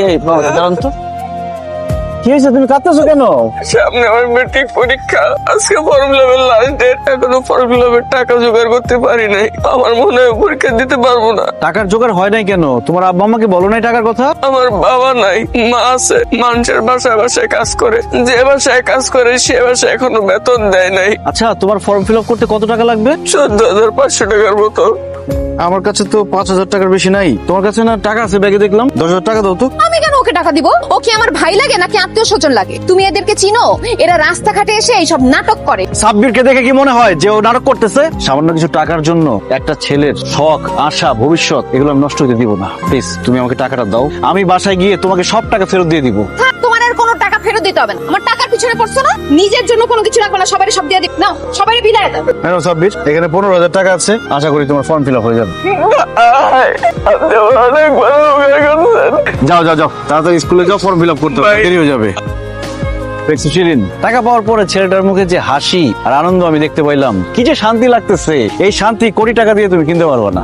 এই দাঁড়ান তো, কি হয়েছে? তুমি কাঁদতেছো কেন? সামনে আমার মেট্রিক পরীক্ষা, আজকে ফর্ম ফিলাপের লাস্ট ডেট, এখনো ফর্ম ফিলাপের টাকা জোগাড় করতে পারি নাই। আমার মনে হয় পরীক্ষা দিতে পারবো না। টাকার জোগাড় হয় নাই কেন? তোমার আব্বা আম্মাকে বলো নাই টাকার কথা? আমার বাবা নাই, মা আছে। মানুষের বাসায় বাসায় কাজ করে, যে বাসায় কাজ করে সে বাসায় এখনো বেতন দেয় নাই। আচ্ছা, তোমার ফর্ম ফিল আপ করতে কত টাকা লাগবে? 14,500 টাকার মতো। আমার কাছে তো 5,000 টাকার বেশি নাই। তোমার কাছে না টাকা আছে? ব্যাগে দেখলাম 10,000 টাকা দাও তো। আমি কেন ওকে টাকা দিব? ও কি আমার ভাই লাগে নাকি আত্মীয় স্বজন লাগে? তুমি এদেরকে চিনো? এরা রাস্তাঘাটে এসে এইসব নাটক করে। সাব্বিরকে দেখে কি মনে হয় যে ও নাটক করতেছে? সামান্য কিছু টাকার জন্য একটা ছেলের শখ, আশা, ভবিষ্যৎ এগুলো আমি নষ্ট হতে দিব না। প্লিজ তুমি আমাকে টাকাটা দাও, আমি বাসায় গিয়ে তোমাকে সব টাকা ফেরত দিয়ে দিব। থাক, তোমার আর কোনো টাকা ফেরত দিতে হবে না। আমার টাকার পিছনে পড়ছো না? নিজের জন্য কোনো কিছু রাখবে না, সবারই সব দিয়ে দিক। নাও, সবারই বিদায় দাও। হ্যাঁ সাব্বির, এখানে 15,000 টাকা আছে, আশা করি তোমার ফর্ম ফিল আপ হয়ে যাবে। আপনি আমার অনেক বড় উপকার করছেন। যাও যাও যাও, তাড়াতাড়ি স্কুলে যাও, ফর্ম ফিল আপ করতে হবে, Bye. দেরি হয়ে যাবে। দেখছো শিরিন, টাকা পাওয়ার পরে ছেলেটার মুখে যে হাসি আর আনন্দ আমি দেখতে পাইলাম, কি যে শান্তি লাগতেছে, এই শান্তি কোটি টাকা দিয়ে তুমি কিনতে পারবে না।